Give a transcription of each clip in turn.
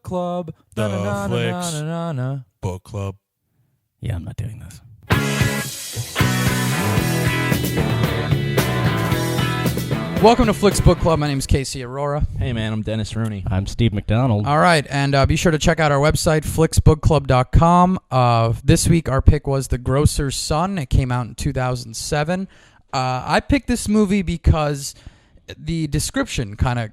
Club. The Flicks Na-na-na-na-na-na-na. Book Club. Yeah, I'm not doing this. Welcome to Flicks Book Club. My name is KC Arora. Hey, man, I'm Dennis Rooney. I'm Steve McDonald. All right, and be sure to check out our website, flicksbookclub.com. This week, our pick was The Grocer's Son. It came out in 2007. I picked this movie because the description kind of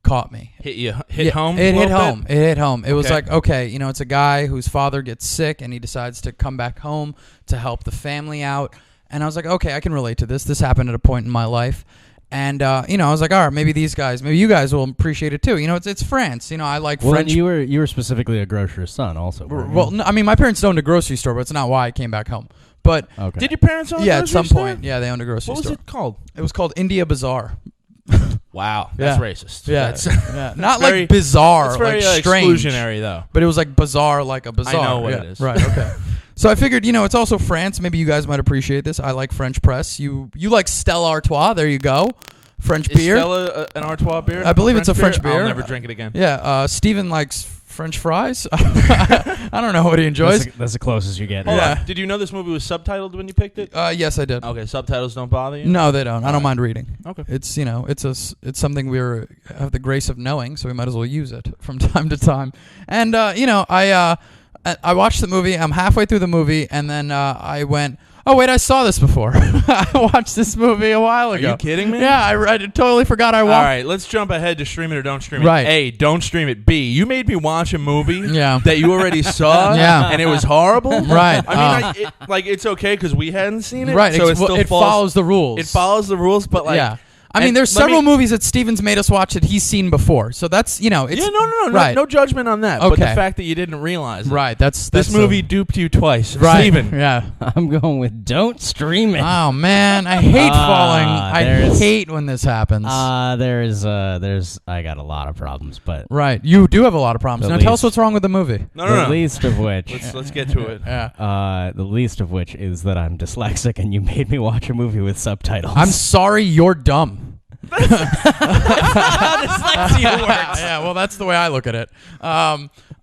caught me. Hit home? It hit home. Bit? It hit home. It was Okay. like, okay, you know, it's a guy whose father gets sick, and he decides to come back home to help the family out. And I was like, okay, I can relate to this. This happened at a point in my life. And, you know, I was like, all right, maybe you guys will appreciate it too. You know, it's France. You know, I like French. You were specifically a grocer's son also. Well, no, I mean, my parents owned a grocery store, but it's not why I came back home. But okay. Did your parents own a yeah, at grocery some store? point, yeah, they owned a grocery What was store. it called? It was called India Bazaar. Wow, that's Yeah. racist. Yeah, That's, yeah. Not very- like bizarre, it's very like strange. exclusionary, though. But it was like bizarre, like a bazaar. I know what Yeah, it is. Right. Okay. So I figured, you know, it's also France. Maybe you guys might appreciate this. I like French press. You like Stella Artois. There you go. French Is beer. Stella an Artois beer? I believe it's a French beer. I'll never drink it again. Yeah. Steven likes French fries. I don't know what he enjoys. That's the closest you get. Hold Yeah. on. Did you know this movie was subtitled when you picked it? Yes, I did. Okay, subtitles don't bother you? No, they don't. I don't mind reading. Okay. It's, you know, it's something we have the grace of knowing, so we might as well use it from time to time. And you know, I watched the movie. I'm halfway through the movie, and then I went, oh wait, I saw this before. I watched this movie a while ago. Are you kidding me? Yeah, I totally forgot I watched. All right, let's jump ahead to stream it or don't stream it. Right. A, don't stream it. B, you made me watch a movie Yeah. that you already saw Yeah. and it was horrible. Right. I mean, it's okay because we hadn't seen it. Right. So it still it follows the rules. It follows the rules, but like... yeah. I mean, and there's let several me- movies that Steven's made us watch that he's seen before. So that's, you know, it's... Yeah, no, right. no judgment on that. But the Okay. fact that you didn't realize it. Right, that's This movie duped you twice. Right. Steven. Yeah. I'm going with don't stream it. Oh man, I hate falling. I there's- hate when this happens. There's I got a lot of problems, but Right, you do have a lot of problems. The Now tell us least- what's wrong with the movie. No, the no, no. least of which Let's get to it. Yeah. the least of which is that I'm dyslexic and you made me watch a movie with subtitles. I'm sorry, you're dumb. Dyslexia works. Yeah, well, that's the way I look at it.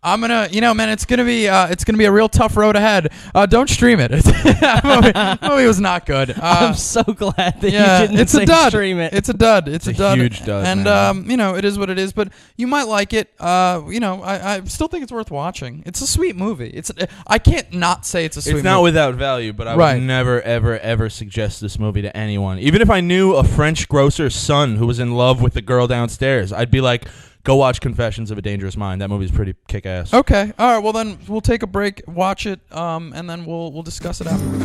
I'm gonna, you know, man, it's gonna be a real tough road ahead. Don't stream it. The movie was not good. I'm so glad that yeah, you didn't it's say a dud. stream it. It's a dud. It's a dud. huge dud, And man. you know, it is what it is. But you might like it. You know, I still think it's worth watching. It's a sweet movie. I can't not say it's a sweet It's not movie. without value, but I Right. would never, ever, ever suggest this movie to anyone. Even if I knew a French grocer's son who was in love with the girl downstairs, I'd be like, go watch Confessions of a Dangerous Mind. That movie's pretty kick-ass. Okay. All right. Well, then we'll take a break, watch it, and then we'll discuss it afterwards.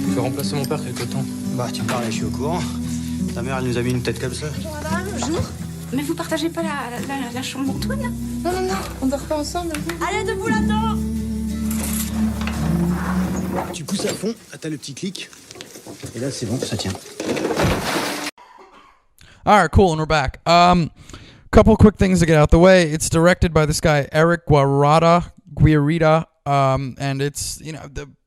Tu veux remplacer mon père quelque temps? Bah, tu parles, je suis au courant. Ta mère, elle nous a mis une tête comme ça. Bonjour madame, bonjour. Mais vous partagez pas la chambre Antoine? Non, non, non, on dort pas ensemble. Allez, debout là-dedans. Tu pousses à fond, là, t'as le petit clic. Et là, c'est bon, ça tient. All right, cool, and we're back. Couple quick things to get out the way. It's directed by this guy Eric Guirita, and it's, you know,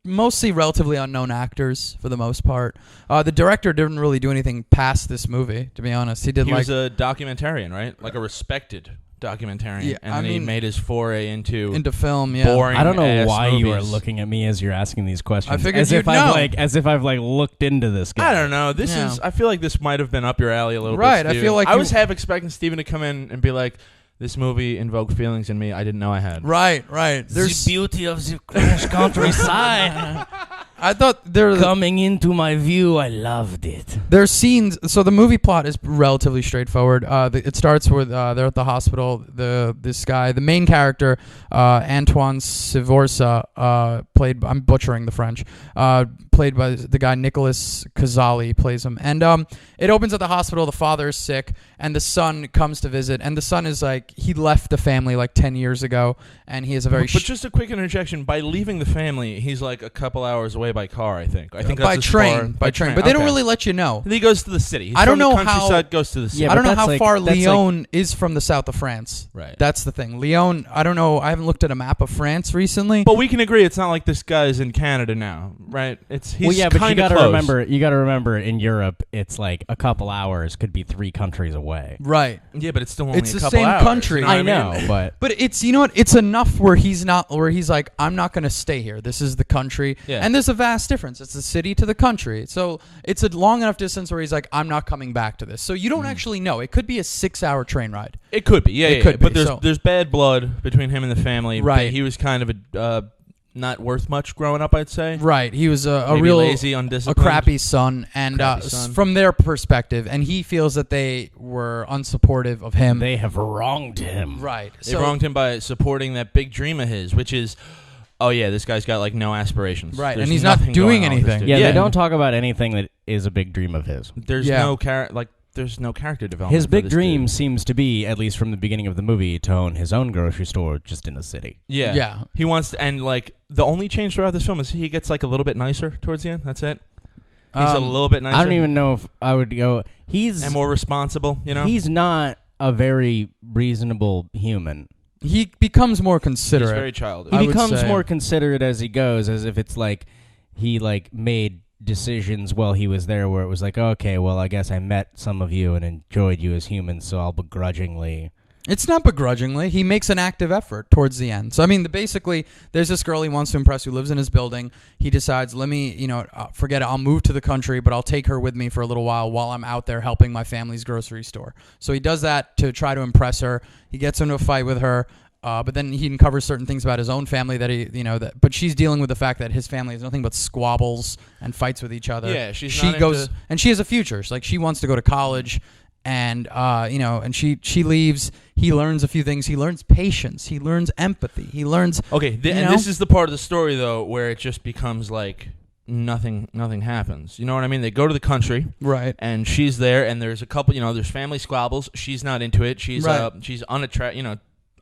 mostly relatively unknown actors for the most part. The director didn't really do anything past this movie, to be honest. He did He like was a documentarian, right? Like a respected documentarian. Yeah, and I then he mean, made his foray into film. Yeah, boring I don't know ass why you are movies. looking at me as you're asking these questions. I figured as you'd if I've know. as if I've looked into this guy. I don't know. This Yeah. is. I feel like this might have been up your alley a little Right, bit. I Steven. feel like I you- was half expecting Steven to come in and be like, "This movie invoked feelings in me I didn't know I had." Right. The beauty of the French countryside I thought coming into my view. I loved it. there's scenes. So the movie plot is relatively straightforward. It starts with they're at the hospital. This guy, the main character, Antoine Sivorsa, played. I'm butchering the French. Played by the guy Nicolas Cazali plays him, and it opens at the hospital. The father is sick, and the son comes to visit. And the son is like, he left the family like 10 years ago, and he has a very. But just a quick interjection: by leaving the family, he's like a couple hours away away by car. I think that's by as train, far- by train. But they don't really let you know. And he goes to the city. He's I don't from know the how- countryside. Goes to the city. Yeah, I don't but know that's how like- far that's Lyon is from the south of France. Right. That's the thing. Lyon, I don't know. I haven't looked at a map of France recently. But we can agree it's not like this guy's in Canada now, right? He's well, yeah, but you kinda gotta close. remember, in Europe, it's like a couple hours could be 3 countries away. Right. Yeah, but it's still only It's a the couple same hours, country. you know what I mean? know, but But it's, you know what? It's enough where he's like, I'm not going to stay here. This is the country. Yeah. And there's a vast difference. It's the city to the country. So it's a long enough distance where he's like, I'm not coming back to this. So you don't actually know. It could be a 6-hour train ride. It could be, yeah, It yeah, could But be, there's so- bad blood between him and the family. Right. He was kind of a not worth much growing up, I'd say. Right. He was a Maybe real lazy, a undisciplined. crappy son, and Crappy son. from their perspective, and he feels that they were unsupportive of him. they have wronged him. Right. They wronged him by supporting that big dream of his, which is, oh yeah, this guy's got like no aspirations. Right, There's and he's not nothing doing going on with this anything. dude. Yeah, they don't talk about anything that is a big dream of his. There's Yeah. there's no character development. His for big this dream dude. seems to be, at least from the beginning of the movie, to own his own grocery store just in the city. Yeah. Yeah. He wants to, and like the only change throughout this film is he gets like a little bit nicer towards the end. That's it. He's a little bit nicer. I don't even know if I would go. and more responsible. You know. He's not a very reasonable human. He becomes more He's considerate. very childish. I He would becomes say. more considerate as he goes, as if it's like he like made decisions while he was there where it was like, okay, well, I guess I met some of you and enjoyed you as humans, so I'll begrudgingly. It's not begrudgingly. He makes an active effort towards the end. So, I mean, basically, there's this girl he wants to impress who lives in his building. He decides, let me, forget it. I'll move to the country, but I'll take her with me for a little while I'm out there helping my family's grocery store. So he does that to try to impress her. He gets into a fight with her. But then he uncovers certain things about his own family but she's dealing with the fact that his family is nothing but squabbles and fights with each other. Yeah, she and she has a future. She wants to go to college, and and she leaves. He learns a few things. He learns patience. He learns empathy. He learns. Okay, and this is the part of the story though where it just becomes like nothing happens. You know what I mean? They go to the country, Right. and she's there, and there's a couple. There's family squabbles. She's not into it. She's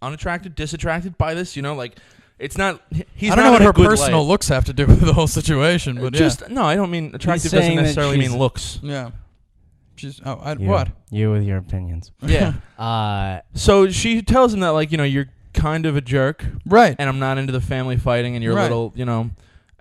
unattracted, disattracted by this. It's not. He's I don't not know what in a her good personal light. looks have to do with the whole situation, but No, I don't mean attractive saying doesn't that necessarily she's- mean looks. yeah. She's You, what? You with your opinions. Yeah. So she tells him that you're kind of a jerk, Right. and I'm not into the family fighting, and you're Right. a little,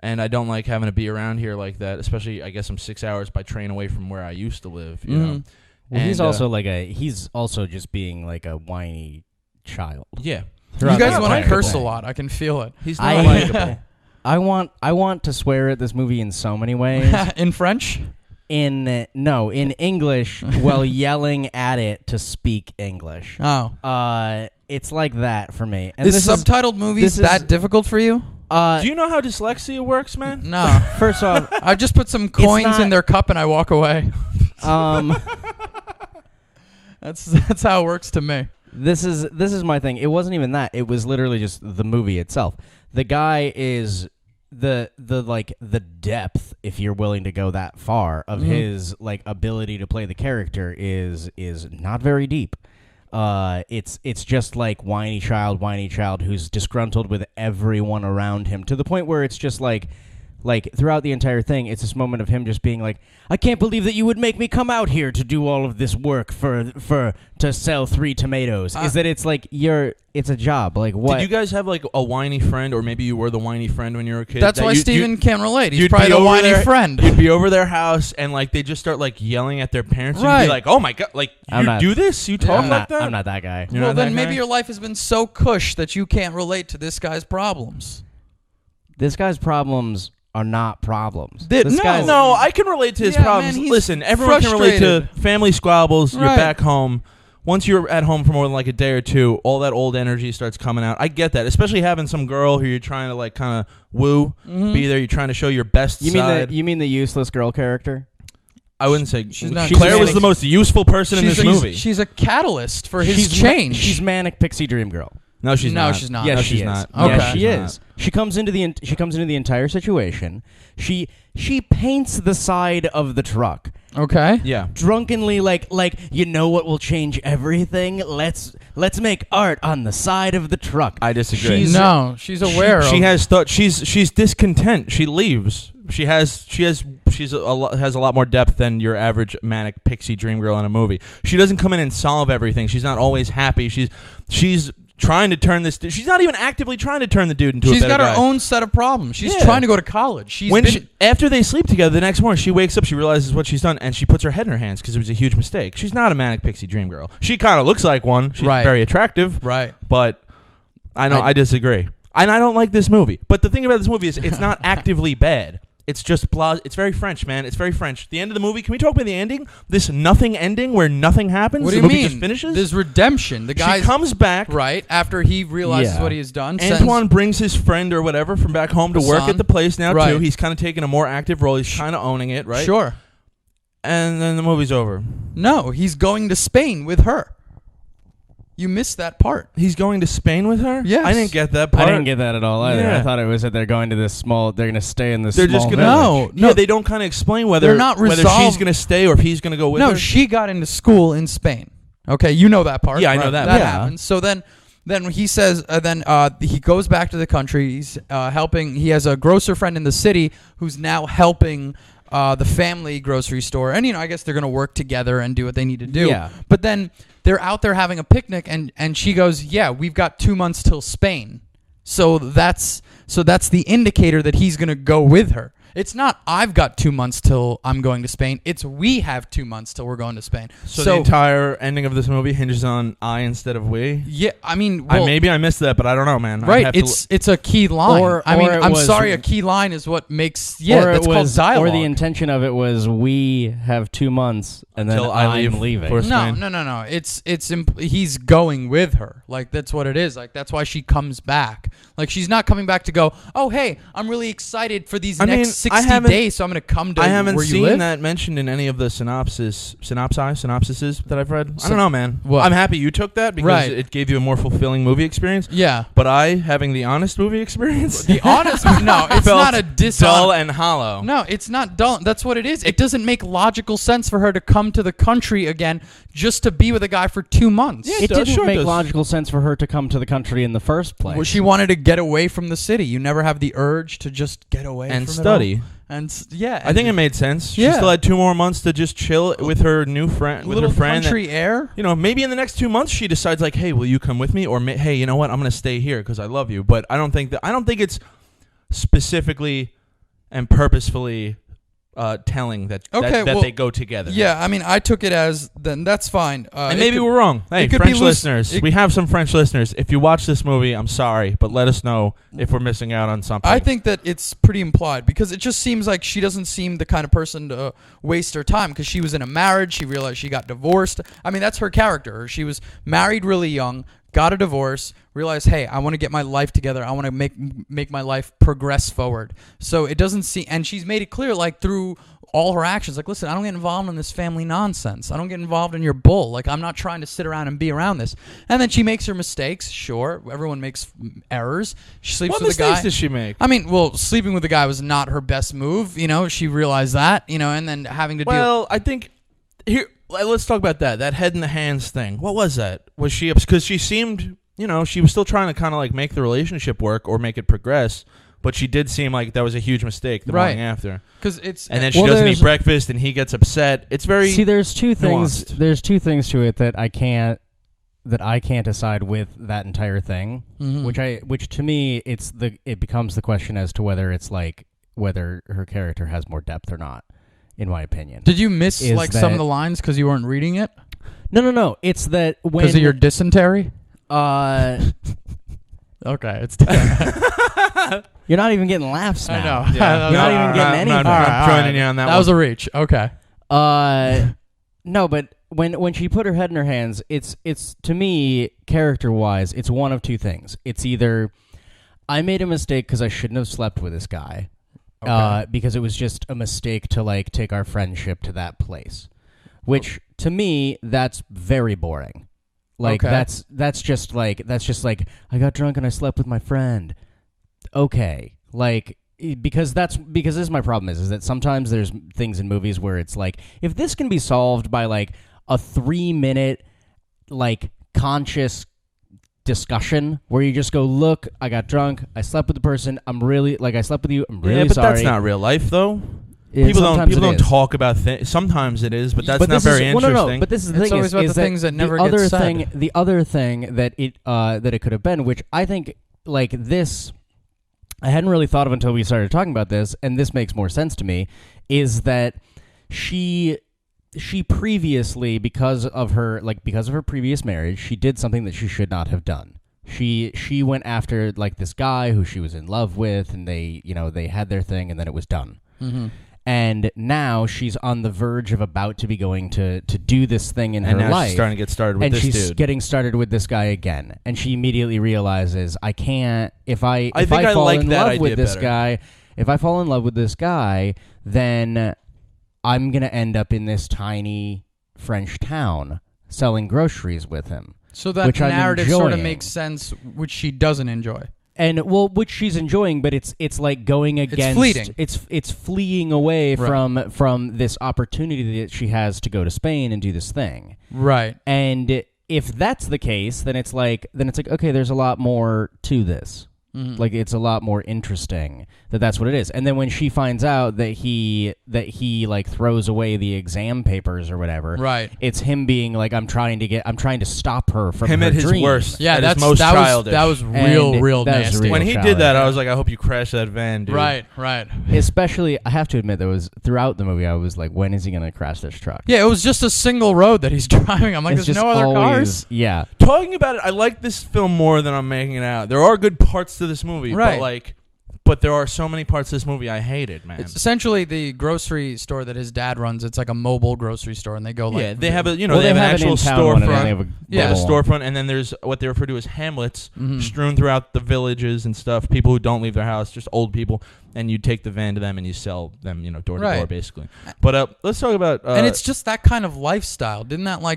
and I don't like having to be around here like that. Especially, I guess I'm 6 hours by train away from where I used to live. You know. Well, he's And, also he's also just being like a whiny child. Yeah. You guys the want to entire curse a thing. lot. I can feel it. He's not likable. I want to swear at this movie in so many ways. In French? In English while yelling at it to speak English. Oh. It's like that for me. And Is subtitled movies that difficult for you? Do you know how dyslexia works, man? No. First off, I just put some coins in their cup and I walk away. That's how it works to me. This is my thing. It wasn't even that. It was literally just the movie itself. The guy is the depth, if you're willing to go that far, of his ability to play the character is not very deep. It's just like whiny child who's disgruntled with everyone around him, to the point where it's just like throughout the entire thing, it's this moment of him just being like, I can't believe that you would make me come out here to do all of this work to sell 3 tomatoes. Is that it's like it's a job. Like, what? Did you guys have a whiny friend, or maybe you were the whiny friend when you were a kid? That's why Steven can't relate. He's you'd probably be the over whiny there- friend. You'd be over their house and they just start yelling at their parents. And you'd Right. be like, oh my god, I'm not- do this? You talk like that? I'm not that guy. You're Well, not that then maybe guy? your life has been so cush that you can't relate to this guy's problems. This guy's problems are not problems. Did- This no. guy's- No, I can relate to his Yeah, problems. man, he's Listen, everyone can relate to frustrated. family squabbles. You're Right. back home. Once you're at home for more than a day or two, all that old energy starts coming out. I get that, especially having some girl who you're trying to kind of woo, be there. You're trying to show your best side. You mean the useless girl character? I wouldn't say She's not- Claire she's was manic. the most useful person in this movie. She's a catalyst for his She's change. She's manic pixie dream girl. No, she's No, not. she's not. Yes, No, she she's is. not. Okay. Yes, she She's is. She comes into the entire situation. She paints the side of the truck. Okay. Yeah. Drunkenly, like you know what will change everything? Let's make art on the side of the truck. I disagree. She's aware She of. has thought. She's discontent. She leaves. She's has a lot more depth than your average manic pixie dream girl in a movie. She doesn't come in and solve everything. She's not always happy. She's trying to turn this. She's not even actively trying to turn the dude into a better guy. She's got her own set of problems. She's trying to go to college. After they sleep together the next morning, she wakes up, she realizes what she's done, and she puts her head in her hands because it was a huge mistake. She's not a manic pixie dream girl. She kind of looks like one. She's very attractive. Right. But I disagree. And I don't like this movie. But the thing about this movie is it's not actively bad. It's just it's very French, man. It's very French. The end of the movie, can we talk about the ending? This nothing ending where nothing happens? What do you the movie mean? just finishes? There's redemption. The guy comes back. Right, after he realizes what he has done. Antoine brings his friend or whatever from back home to work at the place now, too. He's kind of taking a more active role. He's kind of owning it, right? Sure. And then the movie's over. No, he's going to Spain with her. You missed that part. He's going to Spain with her? Yes. I didn't get that part. I didn't get that at all either. Yeah. I thought it was that they're going to this small. They're going to stay in this. They're small just going village. to. No, they don't kind of explain whether she's going to stay or if he's going to go with her. No, she got into school in Spain. Okay, you know that part. Yeah, I know that. That happens. So then he says, he goes back to the country. He's helping. He has a grocer friend in the city who's now helping the family grocery store. And, I guess they're going to work together and do what they need to do. Yeah. But then they're out there having a picnic, and she goes, yeah, we've got 2 months till Spain. So that's the indicator that he's going to go with her. It's not I've got 2 months till I'm going to Spain. It's we have 2 months till we're going to Spain. So the entire ending of this movie hinges on I instead of we? Yeah, I mean... maybe I missed that, but I don't know, man. Right, it's a key line. I'm sorry, a key line is what makes... Yeah, that's called dialogue. Or the intention of it was we have 2 months and then I'm leaving. No. He's going with her. Like, that's what it is. Like, that's why she comes back. Like, she's not coming back to go, oh, hey, I'm really excited for these next 60 days, so I'm going to come to where you live. I haven't seen that mentioned in any of the synopsises that I've read. I don't know, man. What? I'm happy you took that because it gave you a more fulfilling movie experience. Yeah. But having the honest movie experience... The honest... No, it's not a dull and hollow. No, it's not dull. That's what it is. It doesn't make logical sense for her to come to the country again just to be with a guy for 2 months. Yeah, it didn't make logical sense for her to come to the country in the first place. Well, she wanted to get away from the city. You never have the urge to just get away and from study. It all. And I think it made sense. She still had 2 more months to just chill with her new friend, with her friend. Country air. Maybe in the next 2 months she decides like, hey, will you come with me? Or hey, you know what? I'm going to stay here because I love you. But I don't think it's specifically and purposefully telling that they go together. Yeah, I mean, I took it as then that's fine. And maybe we're wrong. Hey, French listeners, we have some French listeners. If you watch this movie, I'm sorry, but let us know if we're missing out on something. I think that it's pretty implied because it just seems like she doesn't seem the kind of person to waste her time because she was in a marriage. She realized she got divorced. I mean, that's her character. She was married really young, got a divorce, realized, hey, I want to get my life together. I want to make my life progress forward. So it doesn't seem, and she's made it clear, like through all her actions, like, listen, I don't get involved in this family nonsense. I don't get involved in your bull. Like, I'm not trying to sit around and be around this. And then she makes her mistakes. Sure, everyone makes errors. She sleeps with a guy. What mistakes does she make? I mean, well, sleeping with a guy was not her best move. She realized that. And then having to deal. Well, I think here. Let's talk about that. That head in the hands thing. What was that? Was she because she seemed, she was still trying to kind of like make the relationship work or make it progress, but she did seem like that was a huge mistake the morning after. And then she doesn't eat breakfast, and he gets upset. It's very there's two things. nuanced. There's two things to it that I can't decide with that entire thing. Mm-hmm. Which to me it becomes the question as to whether it's like whether her character has more depth or not. In my opinion. Did you miss some of the lines because you weren't reading it? No. It's that when... Because of your dysentery? Okay, it's... You're not even getting laughs now. I know. Yeah. You're not even getting anything. I'm joining you on that one. That was a reach. Okay. No, but when she put her head in her hands, it's to me, character-wise, it's one of two things. It's either I made a mistake because I shouldn't have slept with this guy. Okay. Because it was just a mistake to like take our friendship to that place, which to me that's very boring. Like that's just like I got drunk and I slept with my friend. Okay, like because this is my problem is that sometimes there's things in movies where it's like if this can be solved by like a 3-minute like conscious discussion where you just go, look, I got drunk, I slept with the person, I slept with you, I'm really yeah, but sorry. that's not real life, though. Yeah, People sometimes don't it is. talk about things. Sometimes it is, but that's not this very is, well, interesting. no, but this is the It's thing. always about is the things that never the get other said. thing. The other thing that it could have been, which I think like this, I hadn't really thought of until we started talking about this, and this makes more sense to me, is that she previously, because of her previous marriage, she did something that she should not have done. She went after like this guy who she was in love with, and they had their thing, and then it was done. Mm-hmm. And now she's on the verge of about to be going to do this thing in and her now life. she's starting to get started with and this she's dude. getting started with this guy again. And she immediately realizes, I can't, if I think I fall like in that love with idea this better. guy, if I fall in love with this guy, then I'm going to end up in this tiny French town selling groceries with him. So that which I'm narrative sort of enjoying. makes sense, which she doesn't enjoy. And well, which she's enjoying, but it's like going against. fleeting. It's fleeing away Right. from this opportunity that she has to go to Spain and do this thing. Right. And if that's the case, then it's like okay, there's a lot more to this. Mm-hmm. Like it's a lot more interesting that's what it is. And then when she finds out that he like throws away the exam papers or whatever, Right. It's him being like, I'm trying to stop her from Him her at his dream. worst. Yeah, at that's his most that childish. was real And real that was nasty. real When he childish. did that, I was like, I hope you crash that van, dude. Right. Especially, I have to admit, there was throughout the movie, I was like, when is he going to crash this truck? Yeah, it was just a single road that he's driving. I'm like, It's there's just no other always- cars. Yeah. Talking about it, I like this film more than I'm making it out. There are good parts to this movie, Right. but there are so many parts of this movie I hated, man. It's essentially the grocery store that his dad runs. It's like a mobile grocery store, and they go like, yeah, they have a Well, they have an it actual in town one, and then storefront. they have a They have a mobile one. storefront, and then there's what they refer to as hamlets Mhm. strewn throughout the villages and stuff. People who don't leave their house, just old people, and you take the van to them and you sell them, door to door, Right. basically. But let's talk about. and it's just that kind of lifestyle.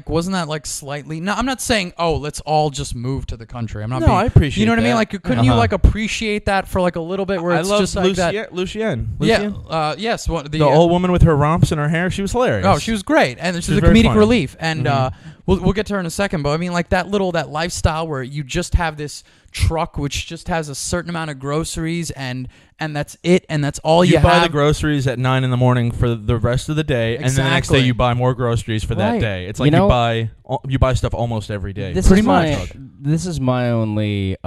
Wasn't that like slightly? No, I'm not saying, oh, let's all just move to the country. I'm not. No, being, I appreciate You know what I mean? that. Like, couldn't you Uh-huh. like appreciate that for like a little bit? Where I it's love just like that. Lucien. Yeah. Yes. The old woman with her romps and her hair. She was hilarious. Oh, she was great, and she's was a very comedic funny. relief. And Mhm. we'll get to her in a second. But I mean, like that lifestyle where you just have this truck which just has a certain amount of groceries, and that's it, and that's all you buy have. the groceries at 9 a.m. for the rest of the day, and then the next day Exactly. you buy more groceries for that Right. day. It's You like know- you buy stuff almost every day. This Pretty is much. this is my only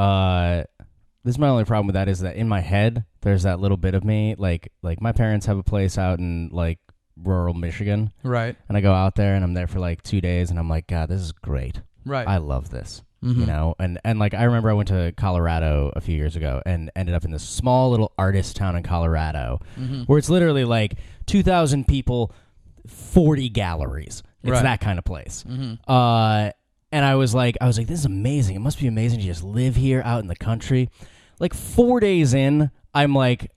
problem with that, is that in my head there's that little bit of me, like my parents have a place out in like rural Michigan, Right. and I go out there and I'm there for like 2 days, and I'm like, God, this is great. Right. I love this. Mhm. You know, and like I remember I went to Colorado a few years ago and ended up in this small little artist town in Colorado Mhm. where it's literally like 2,000 people, 40 galleries. It's Right. that kind of place. Mhm. And I was like, this is amazing. It must be amazing to just live here out in the country. Like 4 days in, I'm like,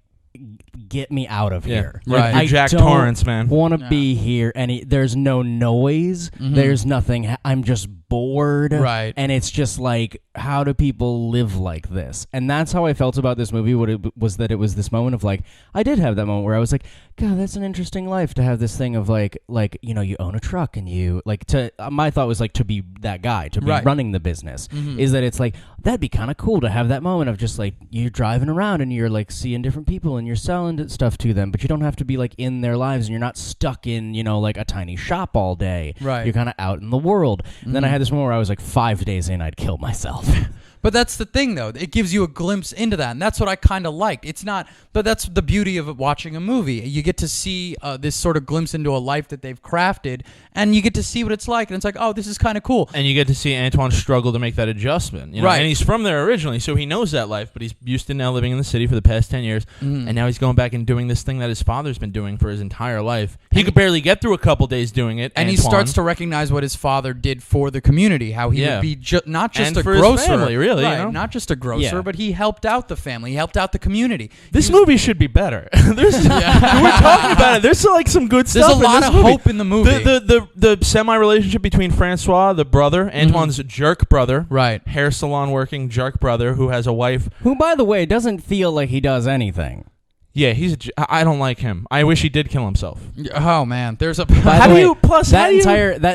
get me out of here. Right. Like, You're I Jack don't Torrance, man. want to Yeah. be here. There's no noise. Mhm. There's nothing. I'm just bored. Right. And it's just like, how do people live like this? And that's how I felt about this movie. What it was, that it was this moment of like, I did have that moment where I was like, God, that's an interesting life to have this thing of like, you own a truck and you like to, my thought was like to be that guy, to be Right. running the business, Mhm. is that it's like, that'd be kind of cool to have that moment of just like, you're driving around and you're like seeing different people and you're selling stuff to them, but you don't have to be like in their lives and you're not stuck in, like a tiny shop all day. Right. You're kind of out in the world. And then I Mhm. had this moment where I was like 5 days in, I'd kill myself. But that's the thing, though. It gives you a glimpse into that, and that's what I kind of liked. It's not, but that's the beauty of watching a movie. You get to see this sort of glimpse into a life that they've crafted, and you get to see what it's like, and it's like, oh, this is kind of cool. And you get to see Antoine struggle to make that adjustment. Right. And he's from there originally, so he knows that life, but he's used to now living in the city for the past 10 years. Mhm. And now he's going back and doing this thing that his father's been doing for his entire life. He could barely get through a couple days doing it. And he Antoine. starts to recognize what his father did for the community, how he Yeah. would be not just And a for his grocer, family, really, right? you know? Not just a grocer, Yeah. but he helped out the family, he helped out the community. This He was- movie should be better. We're talking about it. There's like some good There's stuff. a lot in this of movie. hope in the movie. The semi relationship between Francois, the brother, Antoine's jerk brother, Right. hair salon working jerk brother who has a wife. Who, by the way, doesn't feel like he does anything. Yeah, I don't like him. I wish he did kill himself. Oh man, there's a. By How the do way, you plus how that do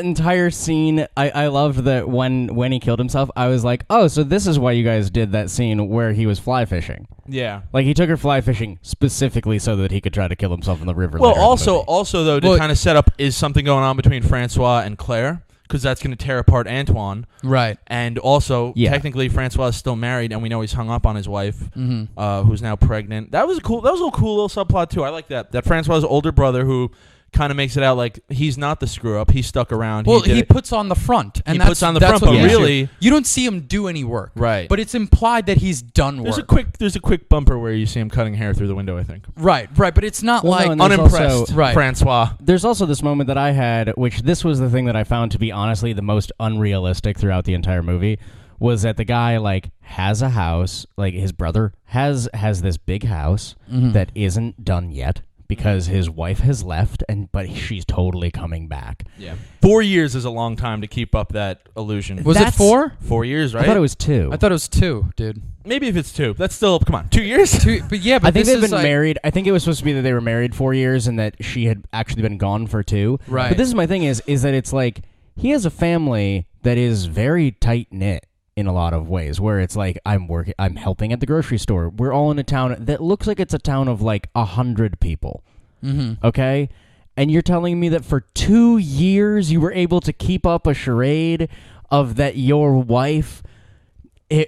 you- entire scene? I loved that when he killed himself. I was like, oh, so this is why you guys did that scene where he was fly fishing. Yeah. Like he took her fly fishing specifically so that he could try to kill himself in the river. Well, later in the movie. also though, to kind of set up is something going on between Francois and Claire, because that's going to tear apart Antoine. Right. And also, Yeah. technically, Francois is still married, and we know he's hung up on his wife, who's now pregnant. That was a cool little subplot too. I like that. That Francois' older brother, who kind of makes it out like he's not the screw up. He stuck around. Well, he he puts on the front, and He that's, puts on the that's front, what but makes really- you don't see him do any work. Right. But it's implied that he's done work. There's a quick bumper where you see him cutting hair through the window. I think Right. But it's not Well, no, like and there's unimpressed. also- Right. Francois. There's also this moment that I had, which this was the thing that I found to be honestly the most unrealistic throughout the entire movie, was that the guy like has a house, like his brother has this big house that isn't done yet because his wife has left, but she's totally coming back. Yeah. 4 years is a long time to keep up that illusion. Was it 4? 4 years, right? I thought it was 2. I thought it was 2, dude. Maybe if it's 2, that's still come on 2 years. 2, but yeah, but I think this they've is been like, married. I think it was supposed to be that they were married 4 years and that she had actually been gone for 2. Right. But this is my thing is that it's like he has a family that is very tight knit in a lot of ways, where it's like I'm helping at the grocery store. We're all in a town that looks like it's a town of like 100 people. Okay? And you're telling me that for 2 years you were able to keep up a charade of that your wife,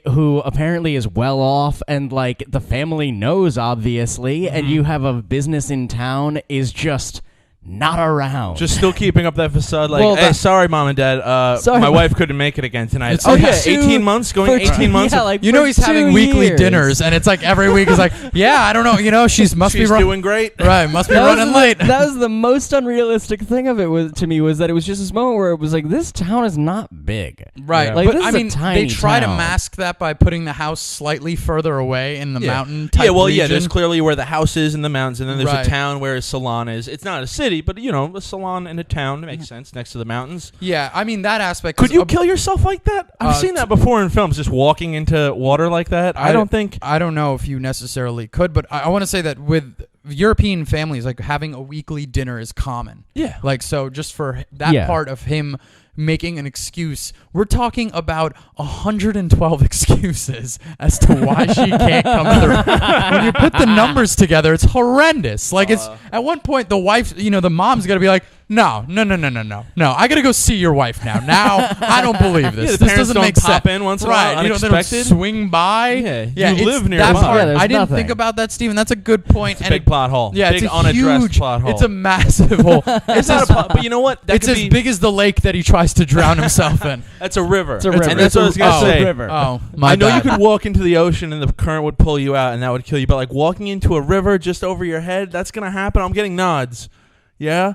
who apparently is well off and like the family knows obviously, and you have a business in town, is just not around. Just still keeping up that facade, like, Well, hey, sorry, mom and dad, Sorry, my Mom. wife couldn't make it again tonight. It's Oh like yeah, 2 18 months, going 18 months. Yeah, like You know for he's having 2 weekly years. dinners, and it's like every week is like, yeah, I don't know, she's must She's be doing great. right, must be That was running the- late. That was the most unrealistic thing of it was to me was that it was just this moment where it was like this town is not big. Right, Yeah. Like, but this I is a mean, tiny they try town. to mask that by putting the house slightly further away in the mountain type Yeah, well, yeah. region. There's clearly where the house is in the mountains, and then there's Right. a town where a salon is. It's not a city, but a salon in a town. It makes sense next to the mountains. Yeah, I mean that aspect. Could is you kill yourself like that? I've seen that before in films, just walking into water like that. I don't think. I don't know if you necessarily could, but I want to say that with European families, like having a weekly dinner is common. Yeah. Like so, just for that part of him making an excuse, we're talking about 112 excuses as to why she can't come to the. When you put the numbers together, it's horrendous. Like it's at one point the wife, the mom's gonna be like, no, I gotta go see your wife now. Now I don't believe this. Yeah, the this parents doesn't don't make pop sense. in once in a right? while, They don't unexpected. swing by. Yeah, you it's live that nearby. part. Yeah, there's I didn't nothing. think about that, Steven. That's a good point. It's a big plot hole. Yeah, big it's a unaddressed huge plot hole. It's a massive hole. It's not a plot, but you know what? That It's could as be, big as the lake that he tries to drown himself in. That's a river. It's a river. And that's what I was gonna It's a say. river. Oh, my I know bad. you could walk into the ocean and the current would pull you out and that would kill you, but like walking into a river just over your head, that's gonna happen. I'm getting nods. Yeah.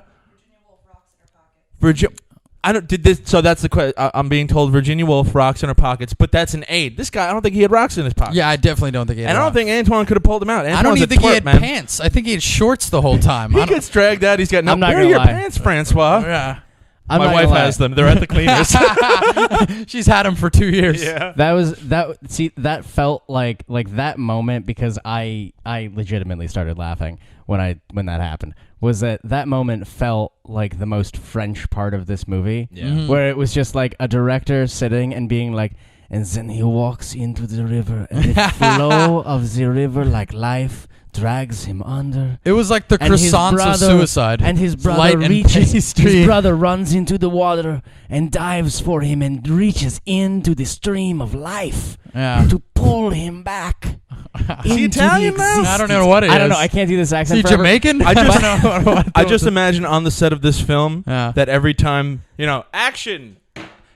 I don't did this. So that's the question. I'm being told Virginia Woolf rocks in her pockets, but that's an aid. This guy, I don't think he had rocks in his pockets. Yeah, I definitely don't think he had and I don't rocks. think Antoine could have pulled him out. I don't Antoine's even think he a twerp, had man. pants. I think he had shorts the whole time. He gets dragged out. He's got no. I'm not Where are gonna your lie. pants, Francois? Yeah. I'm My not wife gonna lie. has them. They're at the cleaners. She's had him for 2 years. Yeah. That felt like that moment because I legitimately started laughing when that happened. Was that moment felt like the most French part of this movie, where it was just like a director sitting and being like, and then he walks into the river, and the flow of the river like life drags him under. It was like the And his croissants of brother- suicide. And his It's brother light and reaches. pastry. His brother runs into the water and dives for him and reaches into the stream of life Yeah. to pull him back. he into Italian the now? existence. I don't know what it I don't is. know. I can't do this Is accent. he forever. Jamaican? I just- don't know. I just imagine on the set of this film Yeah. that every time, action,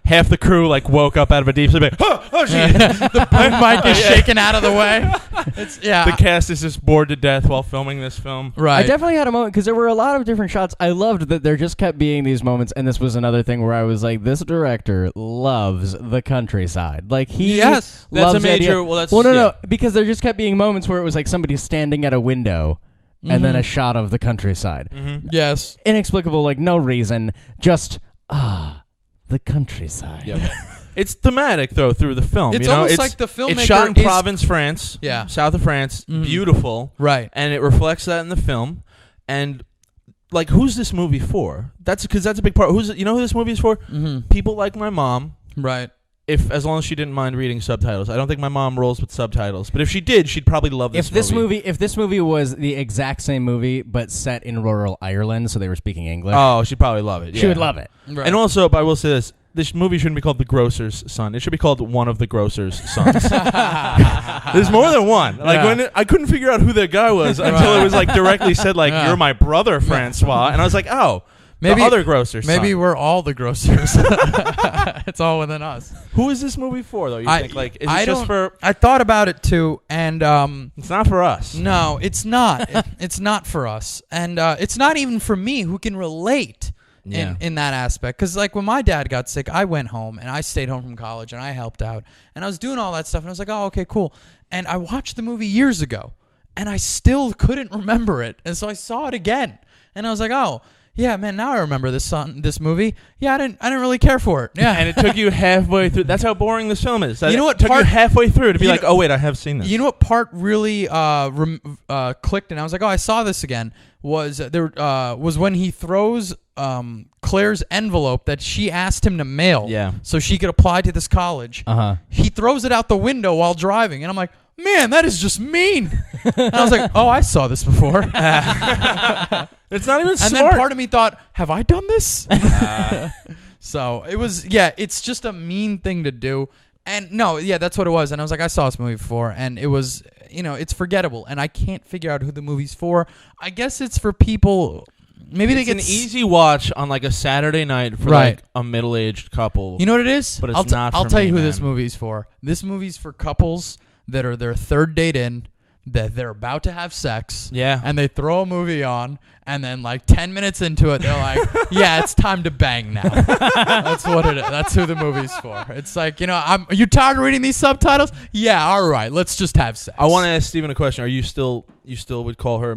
half the crew like woke up out of a deep sleep. Like, oh shit. the boom mic is shaken out of the way. The cast is just bored to death while filming this film. Right. I definitely had a moment because there were a lot of different shots. I loved that there just kept being these moments, and this was another thing where I was like, "This director loves the countryside. Like he Yes. That's loves a the idea- major- well, that's- no, yeah. because there just kept being moments where it was like somebody standing at a window, and then a shot of the countryside. Yes. Inexplicable, like no reason, just the countryside. Yep. It's thematic though through the film. It's you know? almost like the filmmaker It's shot in is- Provence, France. Yeah. South of France. Beautiful. Right. And it reflects that in the film. And like, who's this movie for? That's because that's a big part. You know who this movie is for? People like my mom. Right. As long as she didn't mind reading subtitles. I don't think my mom rolls with subtitles, but if she did, she'd probably love this movie. If this movie was the exact same movie but set in rural Ireland, so they were speaking English, Oh, she'd probably love it. she yeah. would love it. Right. And also, I will say this movie shouldn't be called The Grocer's Son. It should be called One of the Grocer's Sons. There's more than one. Like when I couldn't figure out who that guy was until it was like directly said like you're my brother, Francois, and I was like, oh. Maybe the other grocer's Maybe son. we're all the grocers. It's all within us. Who is this movie for, though? You think like is it just for? I thought about it too, and It's not for us. no, it's not. It's not for us, and it's not even for me who can relate in that aspect. Because like when my dad got sick, I went home and I stayed home from college and I helped out and I was doing all that stuff and I was like, oh, okay, cool. And I watched the movie years ago and I still couldn't remember it, and so I saw it again and I was like, oh. Yeah, man. Now I remember this movie. Yeah, I didn't really care for it. Yeah, and it took you halfway through. That's how boring this film is. You know what It took part- you halfway through to be you like, know- oh wait, I have seen this. You know what part really clicked, and I was like, oh, I saw this again. Was when he throws Claire's envelope that she asked him to mail, so she could apply to this college. He throws it out the window while driving, and I'm like, man, that is just mean. And I was like, oh, I saw this before. It's not even smart. And then part of me thought, have I done this? So it was, it's just a mean thing to do. And no, that's what it was. And I was like, I saw this movie before, and it was, it's forgettable. And I can't figure out who the movie's for. I guess it's for people. Maybe it's they get an easy watch on like a Saturday night for like a middle-aged couple. You know what it is? But it's not. I'll for tell me, you who man. this movie's for. This movie's for couples that are their third date in, that they're about to have sex. Yeah. And they throw a movie on, and then like 10 minutes into it, they're like, yeah, it's time to bang now. That's what it is. That's who the movie's for. It's like, are you tired of reading these subtitles? Yeah, all right, let's just have sex. I want to ask Steven a question. Are you still would call her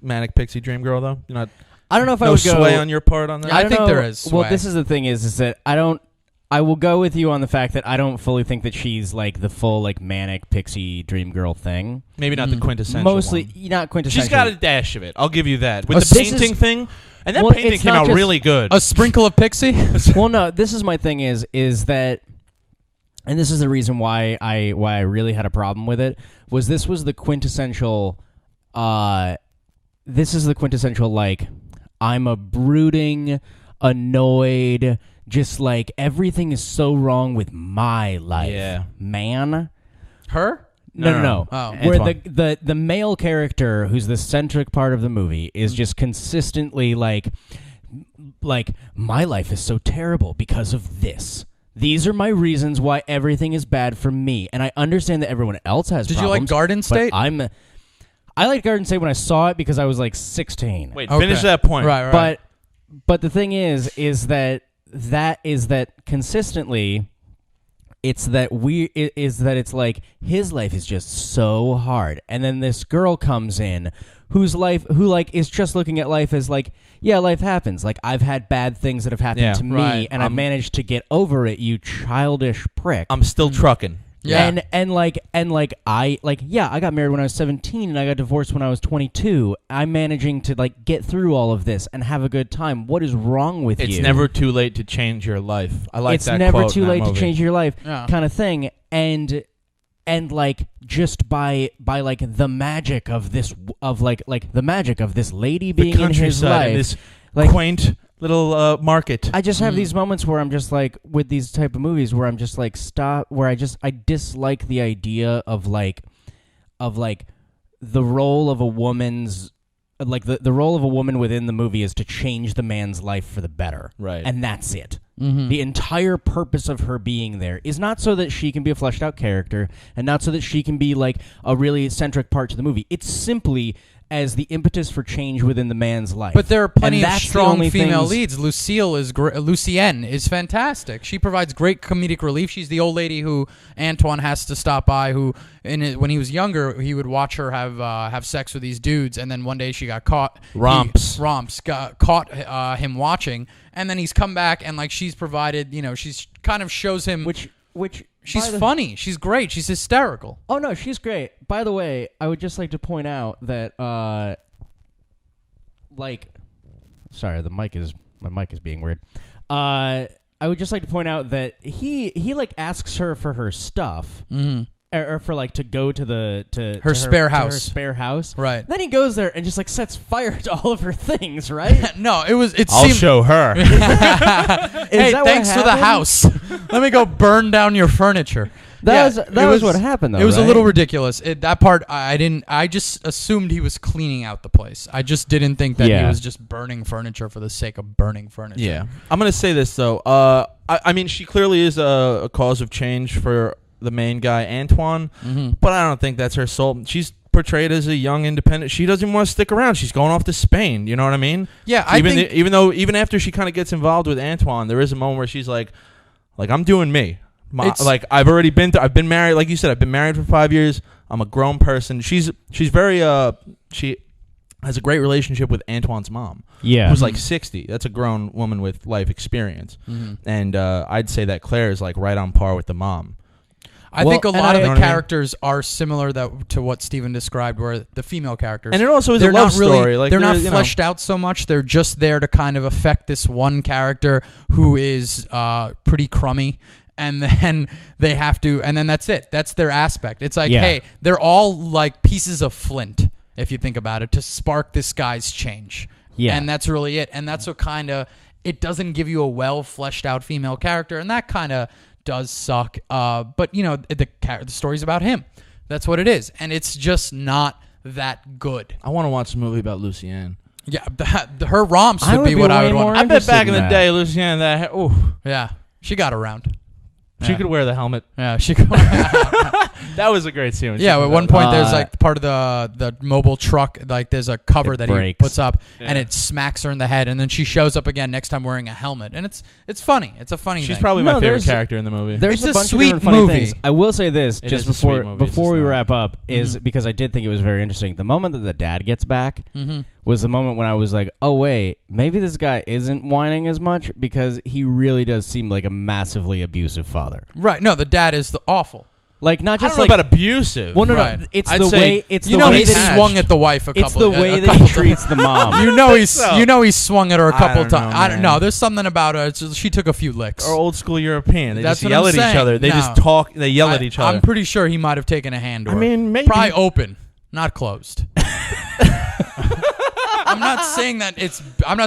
manic pixie dream girl though? You're not. I don't know if no I would go sway on your part on that. Yeah, I don't think know. there is Well, sway. this is the thing is that I will go with you on the fact that I don't fully think that she's like the full like manic pixie dream girl thing. Maybe not the quintessential. Mostly one. not quintessential. She's got a dash of it. I'll give you that. With This the is- painting thing, and that Well, painting it's came not out just- really good. A sprinkle of pixie? Well, no, this is my thing is that, and this is the reason why I really had a problem with it, was this was the quintessential, like, I'm a brooding, annoyed, just like everything is so wrong with my life, man. Her? No. Oh. Where Antoine. the male character, who's the centric part of the movie, is just consistently like my life is so terrible because of this. These are my reasons why everything is bad for me, and I understand that everyone else has. Did you like problems, Garden but State? I liked Garden State when I saw it because I was like 16. Wait, Okay. finish that point. Right. But the thing is that consistently, it's like his life is just so hard, and then this girl comes in who is just looking at life as like, yeah, life happens. Like, I've had bad things that have happened to me, right. and I've managed to get over it. You childish prick. I'm still trucking. Yeah. I got married when I was 17 and I got divorced when I was 22. I'm managing to like get through all of this and have a good time. What is wrong with you? It's never too late to change your life. I like It's that never quote too in that late to movie. change your life, Yeah. kind of thing. And like just by like the magic of this the magic of this lady The being in his countryside life, and this like quaint little market. I just have these moments where I'm just like, with these type of movies where I'm just like, I dislike the idea of the role of a woman's, like the role of a woman within the movie is to change the man's life for the better. Right. And that's it. The entire purpose of her being there is not so that she can be a fleshed out character and not so that she can be like a really centric part to the movie. It's simply as the impetus for change within the man's life. But there are plenty And of that's the strong only female things- leads. Lucienne is fantastic. She provides great comedic relief. She's the old lady who Antoine has to stop by. Who, when he was younger, he would watch her have sex with these dudes, and then one day she got caught. Romps Got caught him watching, and then he's come back and like she's provided. She's kind of shows him which she's funny. She's great. She's hysterical. Oh no, she's great. By the way, I would just like to point out that sorry, my mic is being weird. I would just like to point out that he like asks her for her stuff. Mm-hmm. Or for like to go to her spare house. To her spare house. Right. Then he goes there and just like sets fire to all of her things, right? No, it I'll show her. Hey, that what thanks for the happened? house. Let me go burn down your furniture. That was what happened, though. It was a right? little ridiculous. That part I didn't. I just assumed he was cleaning out the place. I just didn't think that he was just burning furniture for the sake of burning furniture. Yeah, I'm gonna say this though. I mean, she clearly is a cause of change for the main guy, Antoine. Mm-hmm. But I don't think that's her soul. She's portrayed as a young independent. She doesn't want to stick around. She's going off to Spain. You know what I mean? Yeah, even after she kind of gets involved with Antoine, there is a moment where she's like I'm doing me. I've been married. Like you said, I've been married for 5 years. I'm a grown person. She's very she has a great relationship with Antoine's mom. Yeah, who's like 60. That's a grown woman with life experience. Mm-hmm. And I'd say that Claire is like right on par with the mom. I think a lot of the I mean? characters are similar to what Steven described, where the female characters. And it also is they're a love not really, story. Like they're not fleshed out so much. They're just there to kind of affect this one character who is pretty crummy. And then they have to, and then that's it. That's their aspect. It's like, hey, they're all like pieces of flint, if you think about it, to spark this guy's change. Yeah. And that's really it. And that's what kind of, it doesn't give you a well fleshed out female character. And that kind of does suck. But, the story's about him. That's what it is. And it's just not that good. I want to watch a movie about Lucienne. Yeah, her romps would be what I would want. I bet back in the day, Lucienne, yeah, she got around. She could wear the helmet. Yeah, she could. That was a great scene. Yeah, at one point there's like part of the mobile truck, like there's a cover that he puts up, and it smacks her in the head, and then she shows up again next time wearing a helmet, and it's funny. It's a funny. She's thing. probably my favorite character in the movie. There's it's a bunch sweet of different funny movie. things. I will say this just before we wrap up is because I did think it was very interesting. The moment that the dad gets back was the moment when I was like, oh wait, maybe this guy isn't whining as much because he really does seem like a massively abusive father. Right. No, the dad is awful. Like not just I don't know about abusive. Well, no, right. no. It's I'd the say, way. It's you the know way he that swung at the wife a couple. It's the way a that he treats the mom. You know he swung at her a couple times. I don't know. know. There's something about her. She took a few licks. Or old school European. They That's just what yell I'm at each saying. other. They No. just talk. They yell at each other. I'm pretty sure he might have taken a hand. I mean, maybe probably open, not closed. I'm not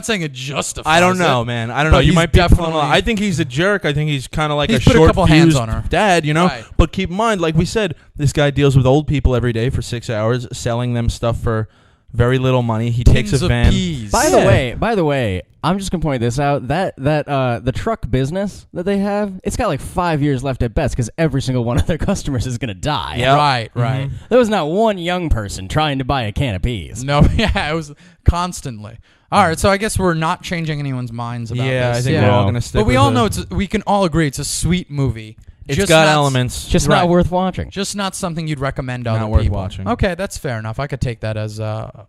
saying it justifies. I don't know, it, man. I don't know. but You he's might be. definitely- I think he's a jerk. I think he's kind of like He's a put a short couple hands fused on her. dad, Right. But keep in mind, like we said, this guy deals with old people every day for 6 hours, selling them stuff for very little money. He takes Tins a of van. peas. By the way, I'm just gonna point this out. That the truck business that they have, it's got like 5 years left at best because every single one of their customers is gonna die. Yep. Right. There was not one young person trying to buy a can of peas. No, yeah, it was constantly. All right, so I guess we're not changing anyone's minds about Yeah, this. I think we're all gonna stick. But we with all it. know we can all agree it's a sweet movie. It's Just got not- elements. Just Right. not worth watching. Just not something you'd recommend to Not other worth people. watching. Okay, that's fair enough. I could take that as Do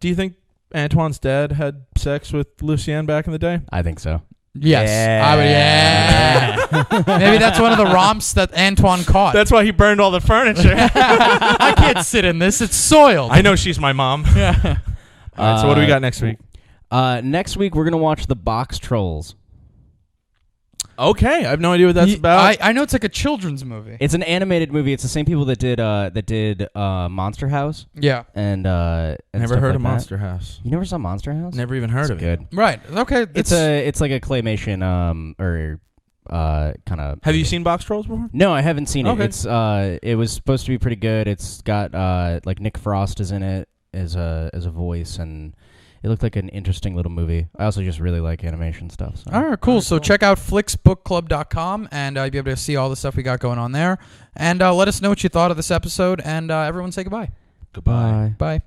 you think Antoine's dad had sex with Lucienne back in the day? I think so. Yes. Maybe that's one of the romps that Antoine caught. That's why he burned all the furniture. I can't sit in this. It's soiled. I know she's my mom. Yeah. All right, so what do we got next week? Next week we're gonna watch The Box Trolls. Okay, I have no idea what that's about. I know it's like a children's movie. It's an animated movie. It's the same people that did Monster House. Yeah. And Never stuff heard like of that. Monster House. You never saw Monster House? Never even heard of Good. it. Right. Okay. It's like a claymation kind of. Have you seen Box Trolls before? No, I haven't seen Okay. it. It's it was supposed to be pretty good. It's got like Nick Frost is in it as a voice, and it looked like an interesting little movie. I also just really like animation stuff. So. All right, cool. So check out flicksbookclub.com, and you'll be able to see all the stuff we got going on there. And let us know what you thought of this episode, and everyone say goodbye. Goodbye. Bye.